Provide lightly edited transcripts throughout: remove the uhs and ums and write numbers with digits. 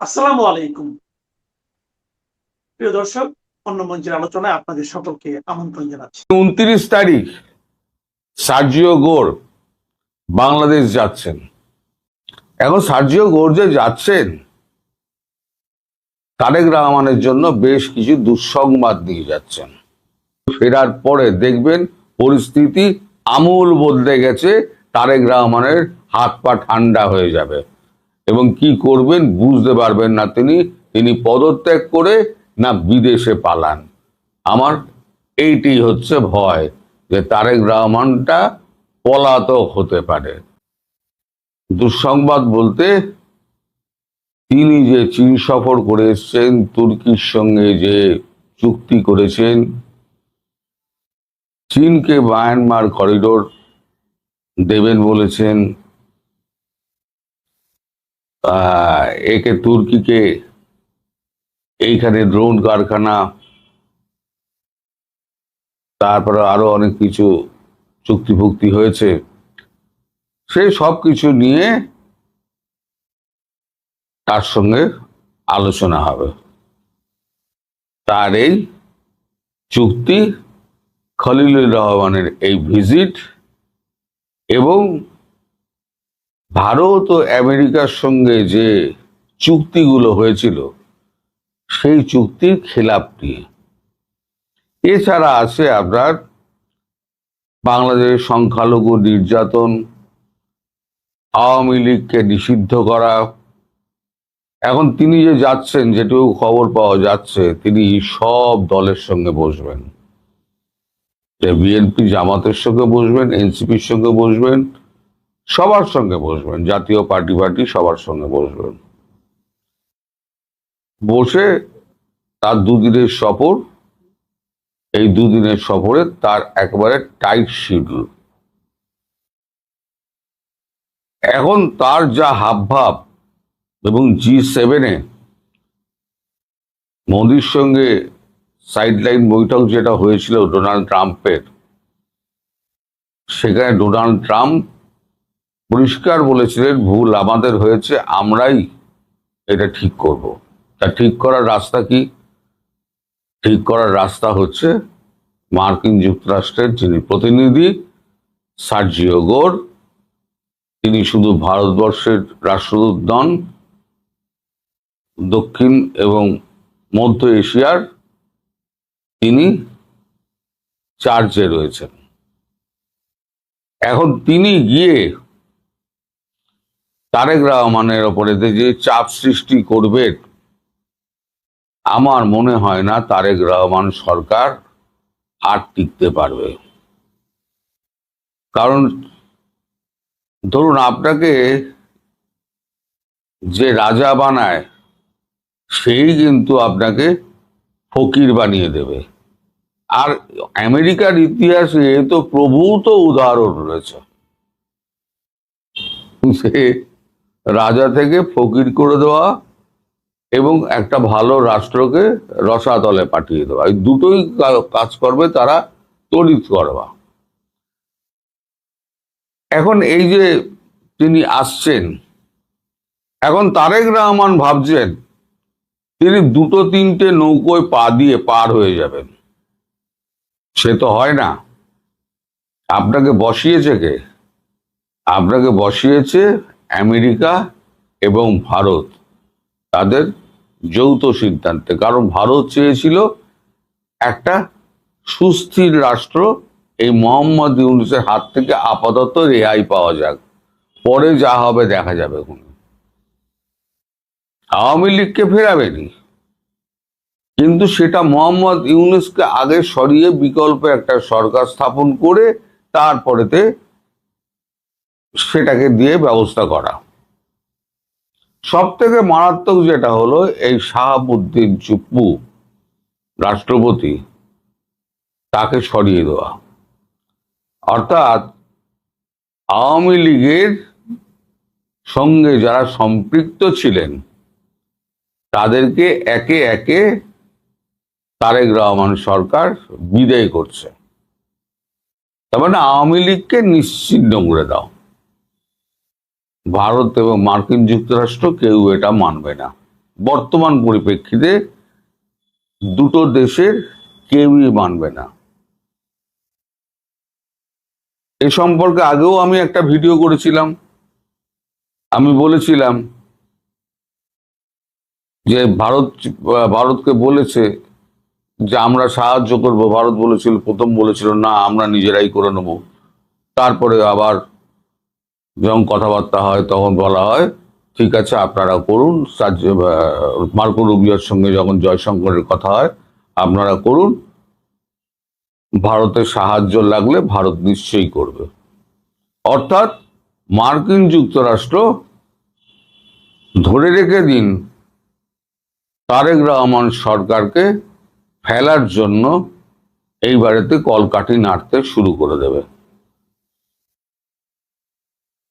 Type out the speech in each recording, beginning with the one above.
আসসালামু আলাইকুম প্রিয় দর্শক, অন্য মঞ্চের আলোচনায় আপনাদের সকলকে আমন্ত্রণ জানাচ্ছি। 29 তারিখ সার্জিও গোর বাংলাদেশ যাচ্ছেন। এখন সার্জিও গোর যে যাচ্ছেন, তারেক রহমানের জন্য বেশ কিছু দুঃসংবাদ নিয়ে যাচ্ছেন। ফেরার পরে দেখবেন পরিস্থিতি আমূল বদলে গেছে, তারেক রহমানের হাত পা ঠান্ডা হয়ে যাবে এবং কি করবেন বুঝতে পারবেন না। তিনি পদত্যাগ করে না বিদেশে পালান। আমার এইটি হচ্ছে ভয় যে তারেক রহমানটা পলাতক হতে পারে। দুঃসংবাদ বলতে, তিনি যে চীন সফর করে এসছেন, তুর্কির সঙ্গে যে চুক্তি করেছেন, চীনকে মায়ানমার করিডোর দেবেন বলেছেন, একে তুর্কিকে এইখানে ড্রোন কারখানা, তারপরে আরো অনেক কিছু চুক্তি ফুক্তি হয়েছে, সেই সব কিছু নিয়ে তার সঙ্গে আলোচনা হবে। তার এই চুক্তি, খলিলুর রহমানের এই ভিজিট এবং ভারত ও আমেরিকার সঙ্গে যে চুক্তিগুলো হয়েছিল সেই চুক্তির খেলাপ নিয়ে। এছাড়া আছে আপনার বাংলাদেশের সংখ্যালঘু নির্যাতন, আওয়ামী লীগকে নিষিদ্ধ করা। এখন তিনি যে যাচ্ছেন, যেটুকু খবর পাওয়া যাচ্ছে, তিনি সব দলের সঙ্গে বসবেন। বিএনপি জামাতের সঙ্গে বসবেন, এনসিপির সঙ্গে বসবেন, সবার সঙ্গে বসবেন, জাতীয় পার্টি সবার সঙ্গে বসবেন। বসে তার দুদিনের সফর, এই দুদিনের সফরে তার একবারে টাইট শিডিউল। এখন তার যা হাবভাব এবং G7-এ মোদির সঙ্গে সাইডলাইন বৈঠক যেটা হয়েছিল ডোনাল্ড ট্রাম্পের, সেখানে ডোনাল্ড ট্রাম্প পরিষ্কার বলেছিলেন ভুল আমাদের হয়েছে, আমরাই এটা ঠিক করব। তা ঠিক করার রাস্তা কি? ঠিক করার রাস্তা হচ্ছে মার্কিন যুক্তরাষ্ট্রের যিনি প্রতিনিধি সার্জিও গোর, তিনি শুধু ভারতবর্ষের রাষ্ট্রদূত নন, দক্ষিণ এবং মধ্য এশিয়ার তিনি চার্জে রয়েছেন। এখন তিনি গিয়ে তারেক রহমানের ওপরে যে চাপ সৃষ্টি করবেন, আমার মনে হয় না তারেক রহমান সরকার আর টিকতে পারবে। কারণ ধরুন, আপনাকে যে রাজা বানায় সেই কিন্তু আপনাকে ফকির বানিয়ে দেবে। আর আমেরিকার ইতিহাসে তো প্রভূত উদাহরণ রয়েছে, সে রাজা থেকে ফকির করে দেওয়া এবং একটা ভালো রাষ্ট্রকে রসাতলে পাঠিয়ে দেওয়া, এই দুটোই কাজ করবে তারা তড়িৎ করবা। এখন এই যে তিনি আসছেন, এখন তারেক রহমান ভাবছেন তিনি দুটো তিনটে নৌকোয় পা দিয়ে পার হয়ে যাবেন। সে তো হয় না। আপনাকে বসিয়েছে কে? আপনাকে বসিয়েছে আমেরিকা এবং ভারত, তাদের যৌথ সিদ্ধান্তে। কারণ ভারত চেয়েছিল একটা সুস্থির রাষ্ট্র এই মোহাম্মদ ইউনূসের হাত থেকে আপাতত রেহাই পাওয়া যাক, পরে যা হবে দেখা যাবে। আওয়ামী লীগকে ফেরাবেনি, কিন্তু সেটা মোহাম্মদ ইউনূসকে আগে সরিয়ে বিকল্প একটা সরকার স্থাপন করে তারপরেতে সেটাকে দিয়ে ব্যবস্থা করা। সব থেকে মারাত্মক যেটা হলো, এই শাহাবুদ্দিন চুপ্পু রাষ্ট্রপতি, তাকে সরিয়ে দেওয়া। অর্থাৎ আওয়ামী লীগের সঙ্গে যারা সম্পৃক্ত ছিলেন তাদেরকে একে একে তারেক রহমান সরকার বিদায় করছে। তার মানে আওয়ামী লীগকে নিশ্চিহ্ন করে দাও। ভারত এবং মার্কিন যুক্তরাষ্ট্র কেউ এটা মানবে না। বর্তমান পরিপ্রেক্ষিতে দুটো দেশের কেউই মানবে না। এ সম্পর্কে আগেও আমি একটা ভিডিও করেছিলাম। আমি বলেছিলাম যে ভারতকে বলেছে যে আমরা সাহায্য করব। ভারত বলেছিল, প্রথম বলেছিল না আমরা নিজেরাই করে নেব। তারপরে আবার যখন কথাবার্তা হয় তখন বলা হয় ঠিক আছে আপনারা করুন। মার্কো রুবিওর সঙ্গে যখন জয়শঙ্করের কথা হয় আপনারা করুন, ভারতের সাহায্য লাগলে ভারত নিশ্চয়ই করবে। অর্থাৎ মার্কিন যুক্তরাষ্ট্র ধরে রেখে দিন তারেক রহমান সরকারকে ফেলার জন্য এইবারেতে কলকাঠি নাড়তে শুরু করে দেবে।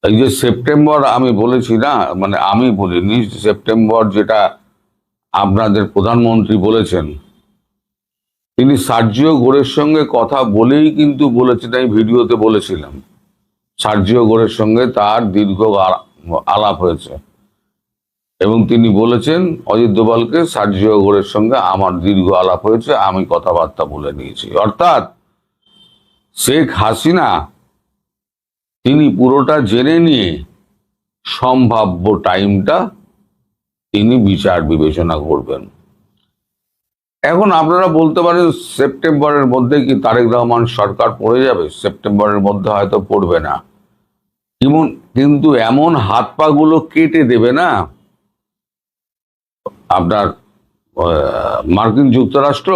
এই যে সেপ্টেম্বর আমি বলেছি না, মানে আমি বলিনি, সেপ্টেম্বর যেটা আপনাদের প্রধানমন্ত্রী বলেছেন, তিনি সার্জিও গোরের সঙ্গে কথা বলেই কিন্তু বলেছেন। এই ভিডিওতে বলেছিলাম সার্জিও গোরের সঙ্গে তার দীর্ঘ আলাপ হয়েছে এবং তিনি বলেছেন অজিত দোভালকে সার্জিও গোরের সঙ্গে আমার দীর্ঘ আলাপ হয়েছে, আমি কথাবার্তা বলে নিয়েছি। অর্থাৎ শেখ হাসিনা তিনি পুরোটা জেনে নিয়ে সম্ভাব্য টাইমটা তিনি বিচার বিবেচনা করবেন। এখন আপনারা বলতে পারেন সেপ্টেম্বরের মধ্যে কি তারেক রহমান সরকার পড়ে যাবে? সেপ্টেম্বরের মধ্যে হয়তো পড়বে না, কিন্তু এমন হাত পা গুলো কেটে দেবে না আপনার মার্কিন যুক্তরাষ্ট্র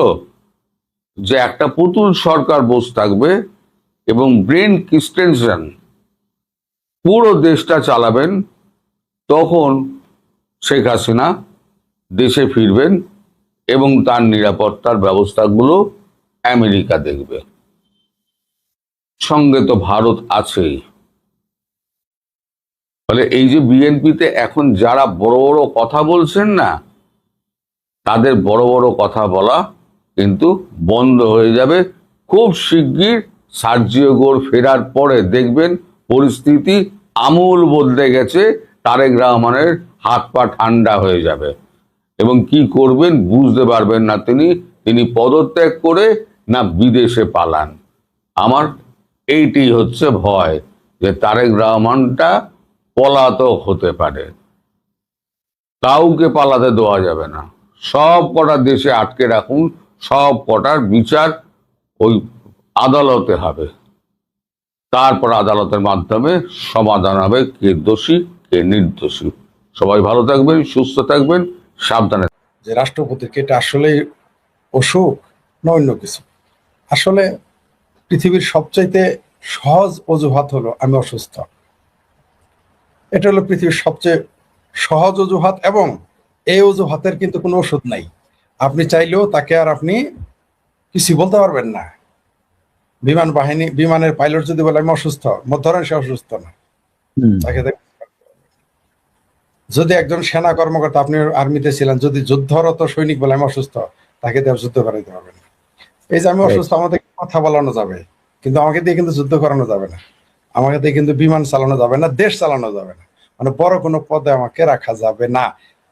যে একটা পুতুল সরকার বসে থাকবে এবং ব্রেন কিস্টেনসন পুরো দেশটা চালাবেন। তখন শেখ হাসিনা দেশে ফিরবেন এবং তার নিরাপত্তার ব্যবস্থাগুলো আমেরিকা দেখবে। সঙ্গে তো ভারত আছেই। ফলে এই যে বিএনপিতে এখন যারা বড় বড় কথা বলছেন না, তাদের বড় বড় কথা বলা কিন্তু বন্ধ হয়ে যাবে খুব শিগগির। সার্জিও গোর ফেরার পরে দেখবেন পরিস্থিতি আমূল বদলে গেছে। তারেক রহমানের হাত পা ঠান্ডা হয়ে যাবে এবং কি করবেন বুঝতে পারবেন না তিনি পদত্যাগ করে না বিদেশে পালান। আমার এইটি হচ্ছে ভয় যে তারেক রহমানটা পলাতক হতে পারে। কাউকে পালাতে দেওয়া যাবে না, সব কটা দেশে আটকে রাখুন, সব কটার বিচার ওই আদালতে হবে। তারপর আদালতের মাধ্যমে সমাধান হবে কে দোষী কে নির্দোষী। সবাই ভালো থাকবেন, সুস্থ থাকবেন, সাবধানে। যে রাষ্ট্রপতিকে এটা আসলেই অসুখ না অন্য কিছু। আসলে পৃথিবীর সবচাইতে সহজ অজুহাত হলো আমি অসুস্থ। এটা হলো পৃথিবীর সবচেয়ে সহজ অজুহাত এবং এই অজুহাতের কিন্তু কোনো ওষুধ নাই। আপনি চাইলেও তাকে আর আপনি কিছু বলতে পারবেন না। বিমানের পাইলট যদি বলে আমি অসুস্থ, ধরেন সে অসুস্থ না, তাকে যদি একজন সেনা কর্মকর্তা, আপনি আর্মিতে ছিলেন, যদি যুদ্ধরত সৈনিক বলে আমি অসুস্থ, তাকে দিয়ে যুদ্ধ করাইতে পারবেন না। এই যে আমি অসুস্থ, আমাদের কথা বলানো যাবে, কিন্তু আমাকে দিয়ে কিন্তু যুদ্ধ করানো যাবে না, আমাকে দিয়ে কিন্তু বিমান চালানো যাবে না, দেশ চালানো যাবে না, মানে বড় কোনো পদে আমাকে রাখা যাবে না।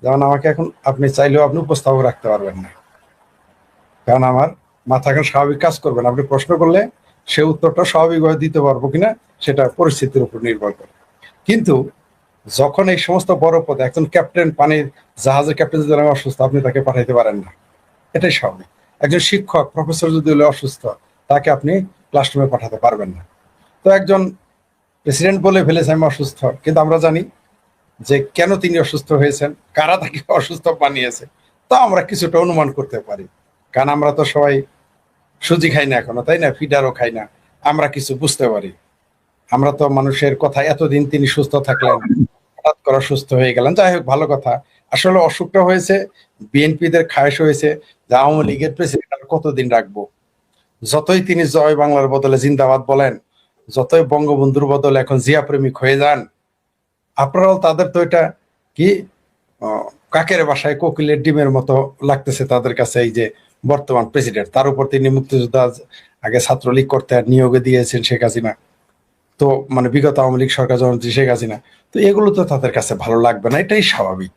যেমন আমাকে এখন আপনি চাইলেও আপনি উপস্থাপক রাখতে পারবেন না, কারণ আমার মাথা এখন স্বাভাবিক কাজ করবে না। আপনি প্রশ্ন করলে সে উত্তরটা স্বাভাবিকভাবে দিতে পারবো কিনা সেটা পরিস্থিতির উপর নির্ভর করে। কিন্তু যখন এই সমস্ত বড় পদে একজন ক্যাপ্টেন, পানির জাহাজের ক্যাপ্টেন যদি অসুস্থ, আপনি তাকে পাঠাইতে পারেন না, এটাই স্বাভাবিক। একজন শিক্ষক, প্রফেসর যদি হলে অসুস্থ, তাকে আপনি ক্লাসরুমে পাঠাতে পারবেন না। তো একজন প্রেসিডেন্ট বলে ফেলেছে আমি অসুস্থ, কিন্তু আমরা জানি যে কেন তিনি অসুস্থ হয়েছেন, কারা তাকে অসুস্থ বানিয়েছে, তা আমরা কিছুটা অনুমান করতে পারি। কারণ আমরা তো সবাই সুজি খাই না এখনো, তাই না, ফিডারও খাই না, আমরা কিছু বুঝতে পারি। আমরা তো মানুষের কথা, এতদিন তিনি সুস্থ থাকলেন, হঠাৎ করে সুস্থ হয়ে গেলেন, যাই হোক ভালো কথা। আসলে অসুখটা হয়েছে বিএনপিদের খায়েশ হয়েছে যে আওয়ামী লীগের প্রেসিডেন্ট আর কতদিন রাখবো। যতই তিনি জয় বাংলার বদলে জিন্দাবাদ বলেন, যতই বঙ্গবন্ধুর বদলে এখন জিয়া প্রেমিক হয়ে যান, আপনারাও তাদের তো এটা কি কাকের বাসায় কোকিলের ডিমের মতো লাগতেছে তাদের কাছে। এই যে বর্তমান প্রেসিডেন্ট, তার উপর তিনি মুক্তিযোদ্ধা, আগে ছাত্রলীগ করতে নিয়োগে দিয়েছেন শেখ হাসিনা, তো মানে বিগত আওয়ামী লীগ সরকার যখন শেখ হাসিনা, তো এগুলো তো তাদের কাছে ভালো লাগবে না, এটাই স্বাভাবিক।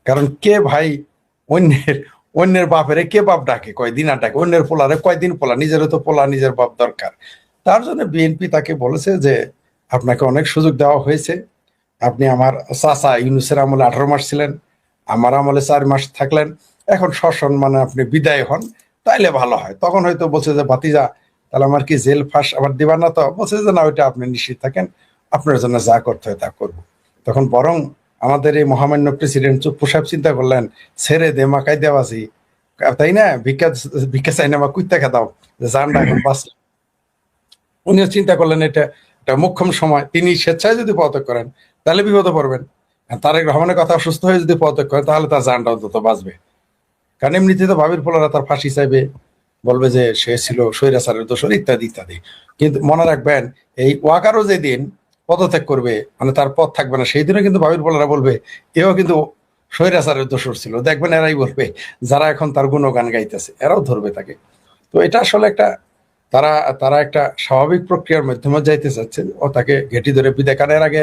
কারণ কে ভাই অন্যের অন্যের বাপেরে কে বাপ ডাকে, কয়দিন আর ডাকে, অন্যের পোলারে কয়দিন পোলা, নিজেরও তো পোলা নিজের বাপ দরকার। তার জন্য বিএনপি তাকে বলেছে যে আপনাকে অনেক সুযোগ দেওয়া হয়েছে, আপনি আমার চাচা ইউনুসের আমলে 18 মাস ছিলেন, আমার আমলে 4 মাস থাকলেন, এখন সসম্মানে আপনি বিদায় হন, তাইলে ভালো হয়। তখন হয়তো বলছে যে ভাতিজা তাহলে আমার কি জেল ফাঁস আবার দিবা না? তো বলছে যে না, ওইটা আপনি নিশ্চিত থাকেন, আপনার জন্য যা করতে হয় তা করবো। তখন বরং আমাদের এই মহামান্য প্রেসিডেন্ট চুপ্পু সাহেব চিন্তা করলেন, ছেড়ে দে মাকাই দেওয়াছি, তাই না, ভিক্ষা ভিক্ষা চাই না, কুইত্তা খেদাও, জানটা এখন বাঁচ। উনিও চিন্তা করলেন এটা একটা মোক্ষম সময়, তিনি স্বেচ্ছায় যদি পদত্যাগ করেন তাহলে বিপদে পড়বেন, আর তারেক রহমানের কথা অসুস্থ হয়ে যদি পদত্যাগ করেন তাহলে তার জানটা অন্তত বাঁচবে। কারণ এমনিতে তো ভাবির পোলারা তার ফাঁসি চাইবে, বলবে যে সে ছিল স্বৈরাচারের দোষর ইত্যাদি ইত্যাদি। কিন্তু মনে রাখবেন, এই ওয়াকারও যেদিন পদত্যাগ করবে, মানে তার পদ থাকবে না, সেই দিনও কিন্তু ভাবির পোলারা বলবে এও কিন্তু স্বৈরাচারের দোষর ছিল। দেখবেন এরাই বলবে, যারা এখন তার গুণগান গাইতেছে এরাও ধরবে তাকে। তো এটা আসলে একটা তারা তারা একটা স্বাভাবিক প্রক্রিয়ার মাধ্যমে যাইতে চাচ্ছে, ও তাকে ঘেঁটি ধরে বিদায়। কারণ এর আগে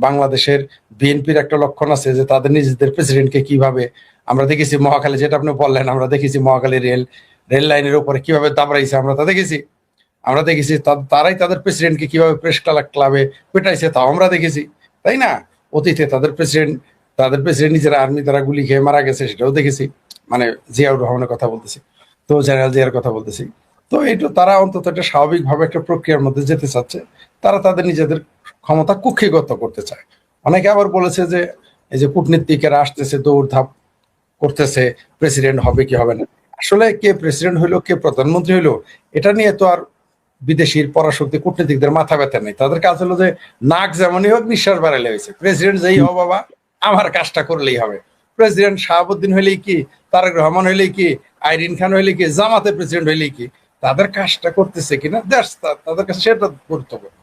বাংলাদেশের বিএনপির একটা লক্ষণ আছে যে তাদের নিজেদের প্রেসিডেন্টকে কিভাবে আমরা দেখেছি, মহাখালী যেটা আপনি বললেন, আমরা দেখেছি মহাখালী রেল লাইনের উপরে কিভাবে দাবড়াইছে, আমরা তা দেখেছি। আমরা দেখেছি তারাই তাদের প্রেসিডেন্টকে কিভাবে প্রেস ক্লাবে পেটাইছে, তাও আমরা দেখেছি, তাই না? অতীতে তাদের প্রেসিডেন্ট নিজের আর্মি দ্বারা গুলি খেয়ে মারা গেছে, সেটাও দেখেছি। মানে জিয়াউর রহমানের কথা বলতেছি, তো জেনারেল জিয়ার কথা বলতেছি। তো এইটা তারা অন্তত একটা স্বাভাবিকভাবে একটা প্রক্রিয়ার মধ্যে যেতে চাচ্ছে, তারা তাদের নিজেদের ক্ষমতা কুক্ষিগত করতে চায়। অনেকে আবার বলেছে যে এই যে কূটনীতিকেরা আসতেছে, দৌড়ধাপ করতেছে, প্রেসিডেন্ট হবে কি হবে না। আসলে কে প্রেসিডেন্ট হইলো, কে প্রধানমন্ত্রী হইলো, এটা নিয়ে তো আর বিদেশির পরাশক্তি কূটনীতিকদের মাথা ব্যথা নেই। তাদের কাজ হলো যে নাক যেমনই হোক নিঃশ্বাস বাড়াইলে হয়েছে, প্রেসিডেন্ট যেই হোক বাবা আমার কাজটা করলেই হবে। প্রেসিডেন্ট শাহাবুদ্দিন হইলেই কি, তারেক রহমান হইলেই কি, আইরিন খান হইলেই কি, জামাতের প্রেসিডেন্ট হইলেই কি, তাদের কাজটা করতেছে কিনা দেশ তাদের কাছে সেটা গুরুত্বপূর্ণ।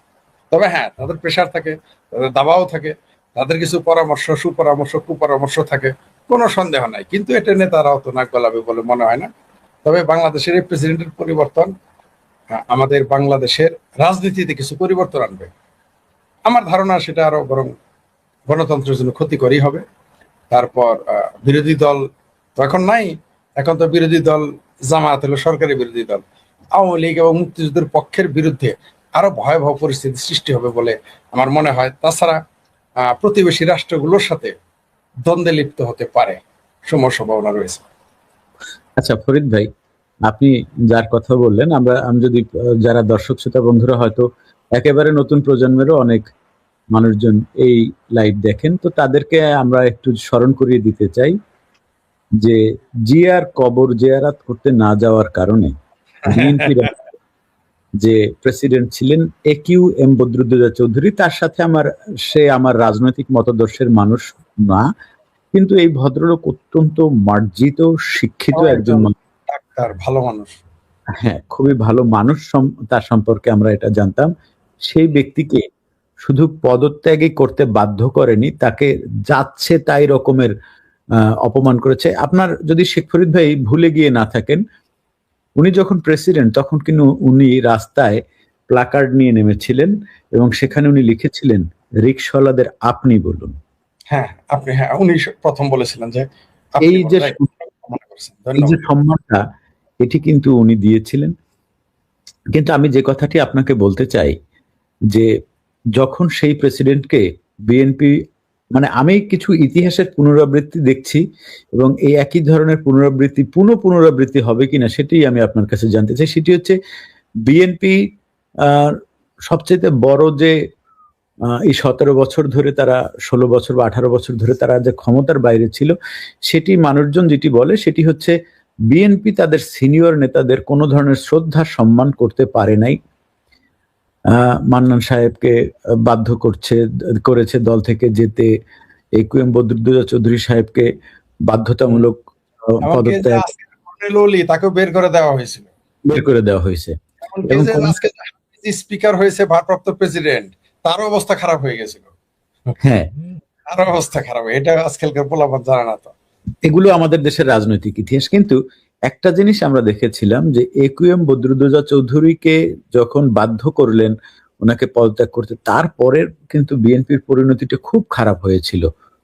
তবে হ্যাঁ, তাদের প্রেশার থাকে, তাদের দাবাও থাকে, তাদের কিছু পরামর্শ, সুপরামর্শ, কুপরামর্শ থাকে, কোনো সন্দেহ নাই। কিন্তু এটা নিয়ে তারা অত নাক গলাবে বলে মনে হয় না। তবে বাংলাদেশের এই প্রেসিডেন্টের পরিবর্তন আমাদের বাংলাদেশের রাজনীতিতে কিছু পরিবর্তন আনবে। আমার ধারণা সেটা আরো বরং গণতন্ত্রের জন্য ক্ষতিকরই হবে। তারপর বিরোধী দল তো এখন নাই, এখন তো বিরোধী দল জামায়াত হলো সরকারি বিরোধী দল, আওয়ামী লীগ এবং মুক্তিযুদ্ধের পক্ষের বিরুদ্ধে আরো ভয়াবহ পরিস্থিতি সৃষ্টি হবে বলে আমার মনে হয়। তাছাড়া প্রতিবেশী রাষ্ট্রগুলোর সাথে দ্বন্দ্বে লিপ্ত হতে পারে, সম্ভাবনা রয়েছে। আচ্ছা ফরিদ ভাই, আপনি যার কথা বললেন, আমি যদি যারা দর্শক শ্রোতা বন্ধুরা হয়তো একেবারে নতুন প্রজন্মেরও অনেক মানুষজন এই লাইভ দেখেন, তো তাদেরকে আমরা একটু স্মরণ করিয়ে দিতে চাই যে জিয়ার কবর জিয়ারাত করতে না যাওয়ার কারণে বিএনপির যে প্রেসিডেন্ট ছিলেন AQM বদরুদ্দোজা চৌধুরী, তার সাথে সে আমার রাজনৈতিক মতাদর্শের মানুষ না, কিন্তু এই ভদ্রলোক অত্যন্ত মার্জিত শিক্ষিত একজন মানুষ, ডাক্তার, ভালো মানুষ। হ্যাঁ, খুবই ভালো মানুষ। তার সম্পর্কে আমরা এটা জানতাম। সেই ব্যক্তিকে শুধু পদত্যাগই করতে বাধ্য করেনি, তাকে যাচ্ছে তাই রকমের অপমান করেছে। আপনার যদি শেখ ফরিদ ভাই ভুলে গিয়ে না থাকেন, উনি যখন প্রেসিডেন্ট তখন কিন্তু উনি রাস্তায় প্লাকার্ড নিয়ে নেমেছিলেন এবং সেখানে উনি লিখেছিলেন, রিকশাওয়ালাদের আপনি বলুন। হ্যাঁ, আপনি, হ্যাঁ, উনি প্রথম বলেছিলেন যে এই যে সম্মানটা, এটি কিন্তু উনি দিয়েছিলেন। কিন্তু আমি যে কথাটি আপনাকে বলতে চাই যে যখন সেই প্রেসিডেন্টকে বিএনপি, মানে আমি কিছু ইতিহাসের পুনরাবৃত্তি দেখছি এবং এই একই ধরনের পুনরাবৃত্তি হবে কিনা সেটাই আমি আপনার কাছে জানতে চাই। সেটি হচ্ছে বিএনপি সবচেয়ে বড় যে এই 17 বছর ধরে তারা 16 বছর বা 18 বছর ধরে তারা যে ক্ষমতার বাইরে ছিল, সেটি মানুষজন যেটি বলে সেটি হচ্ছে বিএনপি তাদের সিনিয়র নেতাদের কোনো ধরনের শ্রদ্ধা সম্মান করতে পারে নাই। মান্নান সাহেবকে বাধ্য করেছে দল থেকে যেতে, AQM বদরুদ্দোজা চৌধুরী সাহেবকে বাধ্যতামূলক পদত্যাগ, তাকে বের করে দেওয়া হয়েছে। এবং স্পিকার হয়েছে ভারপ্রাপ্ত প্রেসিডেন্ট, তার অবস্থা খারাপ হয়ে গেছিল। হ্যাঁ, তার অবস্থা খারাপ, এটা আজকালকার পোলাপান জানে না। তো এগুলো আমাদের দেশের রাজনৈতিক ইতিহাস। কিন্তু একটা জিনিস আমরা দেখেছিলাম যে AQM বদরুদ্দোজা চৌধুরীকে যখন বাধ্য করলেন ওনাকে পদত্যাগ করতে, তারপরে কিন্তু বিএনপির পরিণতিটা খুব খারাপ হয়েছিল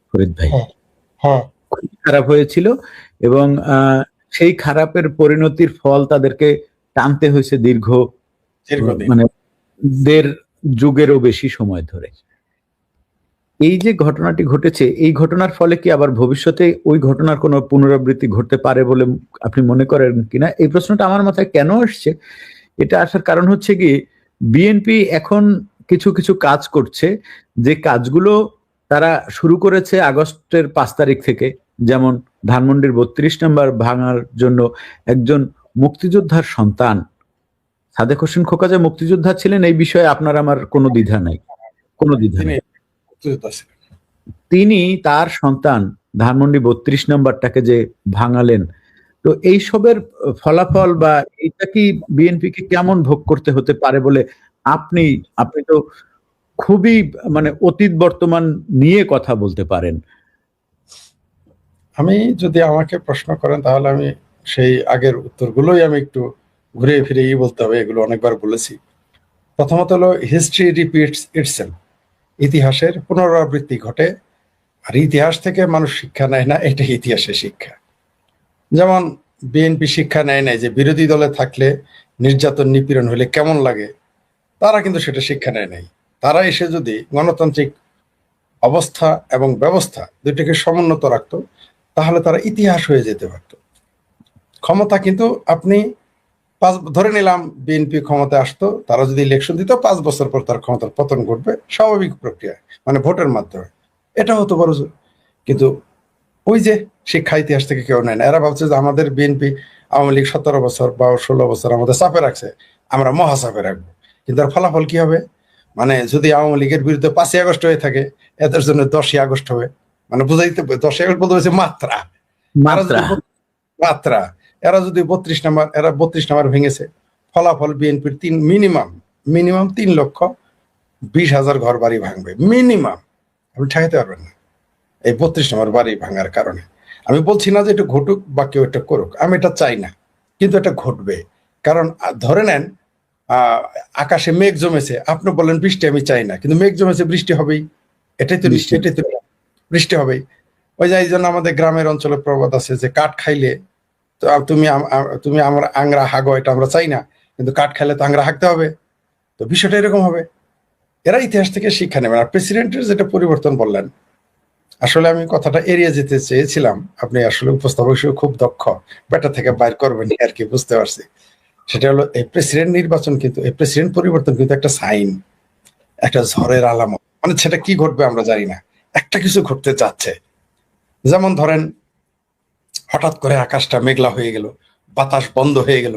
ফরিদ ভাই। হ্যাঁ, পরিণতি খারাপ হয়েছিল এবং সেই খারাপের পরিণতির ফল তাদেরকে টানতে হয়েছে দীর্ঘদিন। মানে 1.5 যুগেরও বেশি সময় ধরে। এই যে ঘটনাটি ঘটেছে, এই ঘটনার ফলে কি আবার ভবিষ্যতে ওই ঘটনার কোনো পুনরাবৃত্তি ঘটতে পারে বলে আপনি মনে করেন কিনা? এই প্রশ্নটা আমার মাথায় কেন আসছে, এটা আসার কারণ হচ্ছে কি, বিএনপি এখন কিছু কিছু কাজ করছে, যে কাজগুলো তারা শুরু করেছে আগস্টের 5 তারিখ থেকে। যেমন ধানমন্ডির 32 নম্বর ভাঙার জন্য একজন মুক্তিযোদ্ধার সন্তান সাদেক হোসেন খোকা যে মুক্তিযোদ্ধা ছিলেন, এই বিষয়ে আপনার আমার কোনো দ্বিধা নাই, কোনো দ্বিধা তিনি নেই। মুক্তিযোদ্ধা ছিলেন। তিনি তার সন্তান ধানমন্ডি 32 নম্বরটাকে যে ভাঙালেন, তো এইসবের ফলাফল বা এটা কি বিএনপিকে কেমন ভোগ করতে হতে পারে বলে আপনি আপনি তো খুবই মানে অতীত বর্তমান নিয়ে কথা বলতে পারেন। আমি যদি আমাকে প্রশ্ন করেন তাহলে আমি সেই আগের উত্তরগুলোই আমি একটু ঘুরে ফিরে বলতে হবে, এগুলো অনেকবার বলেছি। প্রথমত হলো হিস্ট্রি রিপিটস ইটসেলফ, ইতিহাসের পুনরাবৃত্তি ঘটে, আর ইতিহাস থেকে মানুষ শিক্ষা নেয় না, এটা ইতিহাসের শিক্ষা। যেমন বিএনপি শিক্ষা নেয় নাই যে বিরোধী দলে থাকলে নির্যাতন নিপীড়ন হলে কেমন লাগে, তারা কিন্তু সেটা শিক্ষা নেয় নাই। তারা এসে যদি গণতান্ত্রিক অবস্থা এবং ব্যবস্থা দুইটাকে সমুন্নত রাখতো তাহলে তারা ইতিহাস হয়ে যেতে পারত। ক্ষমতা কিন্তু আপনি ধরে নিলাম বিএনপি ক্ষমতায় আসতো, তারা যদি ইলেকশন দিত 5 বছর পর তার ক্ষমতার পতন ঘটবে, স্বাভাবিক প্রক্রিয়া, মানে ভোটের মাধ্যমে, এটা হতো বড়। কিন্তু ওই যে শিক্ষা ইতিহাস থেকে কেউ নেয় না। এরা ভাবছে যে আমাদের বিএনপি আওয়ামী লীগ 17 বছর বা 16 বছর আমাদের চাপে রাখছে, আমরা মহা চাপে রাখবো। কিন্তু তার ফলাফল কি হবে? মানে যদি আওয়ামী লীগের বিরুদ্ধে 5ই আগস্ট হয়ে থাকে, এদের জন্য 10ই আগস্ট হবে। মানে বুঝাইতে 10ই আগস্ট বলতে হয়েছে মাত্রা। এরা যদি 32 নাম্বার ভেঙেছে, ফলাফল বিএনপির মিনিমাম 3,20,000 ঘর বাড়ি ভাঙবে মিনিমাম। আপনি ঠেকাতে পারবেন না এই 32 নম্বর বাড়ি ভাঙার কারণে। আমি বলছি না যে এটা ঘটুক বা কেউ এটা করুক, আমি এটা চাই না, কিন্তু এটা ঘটবে। কারণ ধরে নেন আকাশে মেঘ জমেছে, আপনি বলেন বৃষ্টি আমি চাই না, কিন্তু মেঘ জমেছে, বৃষ্টি হবেই, এটাই তো বৃষ্টি হবেই। ওই যে এই জন্য আমাদের গ্রামের অঞ্চলে প্রবাদ আছে যে কাঠ খাইলে তুমি আমার আংরা হাগো, এটা আমরা চাই না, কিন্তু কাঠ খাইলে তো আংরা হাগতে হবে। তো বিষয়টা এরকম হবে। এরা ইতিহাস থেকে শিক্ষা নেবে। আর প্রেসিডেন্টের যেটা পরিবর্তন বললেন, আসলে আমি কথাটা এড়িয়ে যেতে চেয়েছিলাম, আপনি আসলে উপস্থাপক হিসেবে খুব দক্ষ, বেটা থেকে বাইর করবেন আর কি, বুঝতে পারছি। সেটা হলো এই প্রেসিডেন্ট নির্বাচন, কিন্তু এই প্রেসিডেন্ট পরিবর্তন কিন্তু একটা সাইন, একটা ঝড়ের আলামত। মানে সেটা কি ঘটবে আমরা জানি না, একটা কিছু ঘটতে যাচ্ছে। যেমন ধরেন হঠাৎ করে আকাশটা মেঘলা হয়ে গেল, বাতাস বন্ধ হয়ে গেল,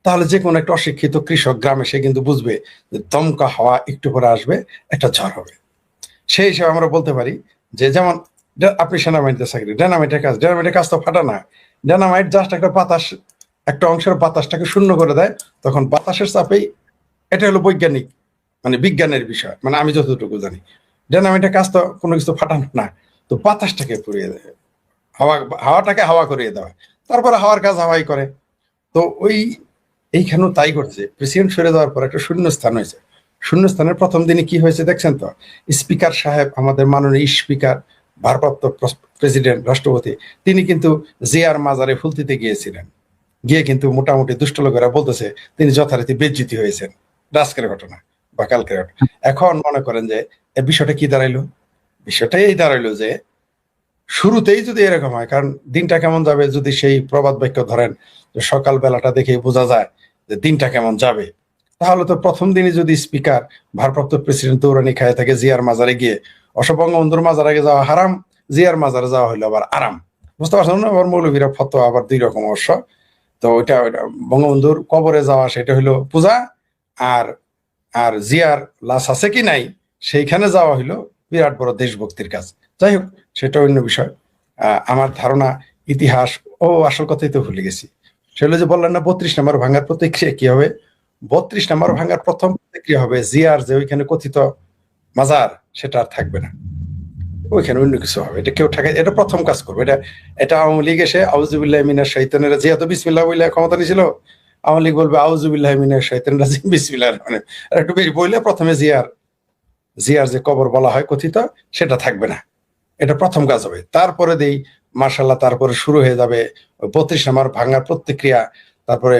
তাহলে যে কোনো একটা অশিক্ষিত কৃষক গ্রামে সে কিন্তু বুঝবে যে দমকা হাওয়া একটু পরে আসবে, একটা ঝড় হবে। সেই হিসেবে আমরা বলতে পারি যে, যেমন আপনি সেনাবাহিনীতে চাকরি, ডায়নামাইটের কাজ তো ফাটা না। ডায়নামাইট জাস্ট একটা বাতাস, একটা অংশের বাতাসটাকে শূন্য করে দেয়, তখন বাতাসের চাপেই, এটা হলো বৈজ্ঞানিক মানে বিজ্ঞানের বিষয়, মানে আমি যতটুকু জানি। ডায়নামাইটের কাজ তো কোনো কিছু ফাটানো না, তো বাতাসটাকে পুড়িয়ে দেয়, হাওয়াটাকে হাওয়া করিয়ে দেওয়া, তারপরে হাওয়ার কাজ হাওয়াই করে। তো এইখানেও তাই করছে। প্রেসিডেন্ট সরে যাওয়ার পর একটা শূন্য স্থান হয়েছে। শূন্য স্থানের প্রথম দিনে কি হয়েছে দেখছেন তো? স্পিকার সাহেব, আমাদের মাননীয় স্পিকার, ভারপ্রাপ্ত প্রেসিডেন্ট রাষ্ট্রপতি, তিনি কিন্তু জিয়ার মাজারে ফুল দিতে গিয়েছিলেন। গিয়ে কিন্তু মোটামুটি দুষ্ট লোকেরা বলতেছে তিনি যথারীতি বেজ্জিত হয়েছেন। আজকের ঘটনা বা কালকের ঘটনা। এখন মনে করেন যে এই বিষয়টা কি দাঁড়াইলো? বিষয়টা এই দাঁড়াইলো যে শুরুতেই যদি এরকম হয়, কারণ দিনটা কেমন যাবে যদি সেই প্রবাদ বাক্য ধরেন যে সকাল বেলাটা দেখে বোঝা যায় যে দিনটা কেমন যাবে, তাহলে তো প্রথম দিনই যদি স্পিকার ভারপ্রাপ্ত প্রেসিডেন্ট দৌড়ানি খায় থাকে জিয়ার মাজারে গিয়ে, বঙ্গবন্ধুর মাজারে যাওয়া হারাম, জিয়ার মাজারে যাওয়া হইলো আবার আরাম। বুঝতে পারছেন না? আবার মৌলভীরা ফতোয়া আবার 2 রকম অবশ্য। তো ওইটা বঙ্গবন্ধুর কবরে যাওয়া সেটা হইলো পূজা, আর আর জিয়ার লাশ আছে কি নাই সেইখানে যাওয়া হইলো বিরাট বড় দেশভক্তির কাজ। যাই হোক, সেটা অন্য বিষয়। আমার ধারণা ইতিহাস, আসল কথাই তো ভুলে গেছি। সেগুলো যে বললেন না 32 নম্বর ভাঙার প্রতিক্রিয়া কি হবে? 32 নম্বর ভাঙার প্রথম প্রতিক্রিয়া হবে জিয়ার যে ওইখানে কথিত মাজার, সেটা আর থাকবে না, ওইখানে অন্য কিছু হবে। এটা কেউ ঠেকায়, এটা প্রথম কাজ করবে। এটা আওয়ামী লীগ এসে আউযুবিল্লাহি মিনাশ শাইতানির রাজিম, জিয়া তো বিসমিল্লাহ বলে ক্ষমতা নিয়েছিল, আওয়ামী লীগ বলবে আউযুবিল্লাহি মিনাশ শাইতানির রাজিম বিসমিল্লাহির রহমানির রহিম, আর একটু বেশি বললে প্রথমে জিয়ার যে কবর বলা হয় কথিত, সেটা থাকবে না। এটা প্রথম কাজ হবে। তারপরে মার্শাল্লাহ তারপরে শুরু হয়ে যাবে 32 নম্বর ভাঙার প্রতিক্রিয়া, তারপরে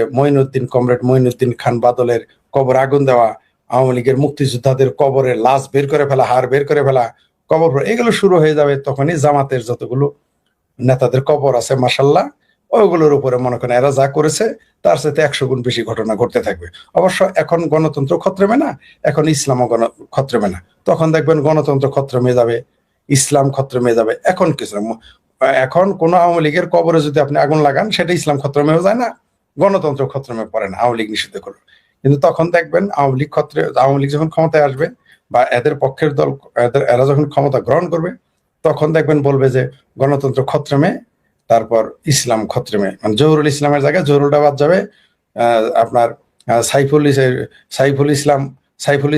কমরেড মঈনুদ্দিন খান বাদলের কবর আগুন দেওয়া, আওয়ামী লীগের মুক্তিযোদ্ধাদের কবরের লাশ বের করে ফেলা, হাড় বের করে ফেলা, কবর, এগুলো শুরু হয়ে যাবে। তখনই জামাতের যতগুলো নেতাদের কবর আছে মার্শাল্লাহ ওইগুলোর উপরে মনে করেন এরা যা করেছে তার সাথে 100 গুণ বেশি ঘটনা ঘটতে থাকবে। অবশ্য এখন গণতন্ত্র খতরেমে না, এখন ইসলামও খতরেমে না। তখন দেখবেন গণতন্ত্র খতরেমে যাবে, ইসলাম খতরেমে যাবে। এখন কিছু না, এখন কোন আওয়ামী লীগের কবরে যদি আপনি আগুন লাগান সেটা ইসলাম খতরেমেও যায় না, গণতন্ত্র খতরেমে পড়ে না, আওয়ামী লীগ নিষিদ্ধ করবে। কিন্তু তখন দেখবেন আওয়ামী লীগ যখন ক্ষমতায় আসবে বা এদের পক্ষের দল এরা যখন ক্ষমতা গ্রহণ করবে তখন দেখবেন বলবে যে গণতন্ত্র খতরেমে, তারপর ইসলাম খতরেমে, মানে জহুরুল ইসলামের জায়গায় জহুরুলটা বাদ যাবে, আপনার সাইফুল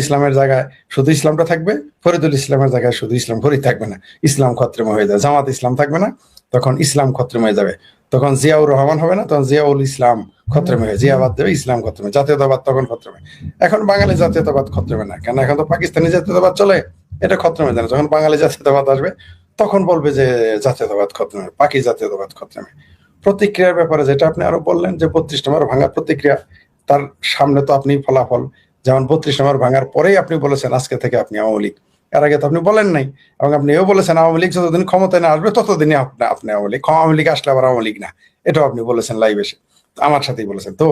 ইসলামের জায়গায় শুধু ইসলামটা থাকবে, ফরিদুল ইসলামের জায়গায় শুধু ইসলাম, ফরিদ থাকবে না, ইসলাম খতরেমে হয়ে যাবে। জামাত ইসলাম থাকবে না, তখন ইসলাম খতরেমে হয়ে যাবে। তখন জিয়াউর রহমান হবে না, তখন জিয়াউল ইসলাম খতরেমে হয়ে, জিয়া বাদ দেবে, ইসলাম খতরেমে, জাতীয়তাবাদ তখন খতরেমে। এখন বাঙালি জাতীয়তাবাদ খতরেমে না, কেন এখন তো পাকিস্তানি জাতীয়তাবাদ চলে, এটা খতরেমে যায় না। যখন বাঙালি জাতীয়তাবাদ আসবে তখন বলবে যে জাতীয়তাবাদ খতরেমে, পাকি জাতীয়তাবাদ খতরেমে। প্রতিক্রিয়ার ব্যাপারে যেটা আপনি আরো বললেন যে 32 নম্বর ভাঙার প্রতিক্রিয়া, তার সামনে তো আপনি ফলাফল, যেমন 32 নম্বর ভাঙার পরেই আপনি বলেছেন আজকে থেকে আপনি আওয়ামী লীগ, এর আগে তো আপনি বলেন নাই। এবং আপনি এও বলেছেন আওয়ামী লীগ যতদিন ক্ষমতায় না আসবে ততদিনই আপনি আওয়ামী লীগ আসলে আবার আওয়ামী লীগ না, এটাও আপনি বলেছেন লাইভ এসে, আমার সাথেই বলেছেন। তো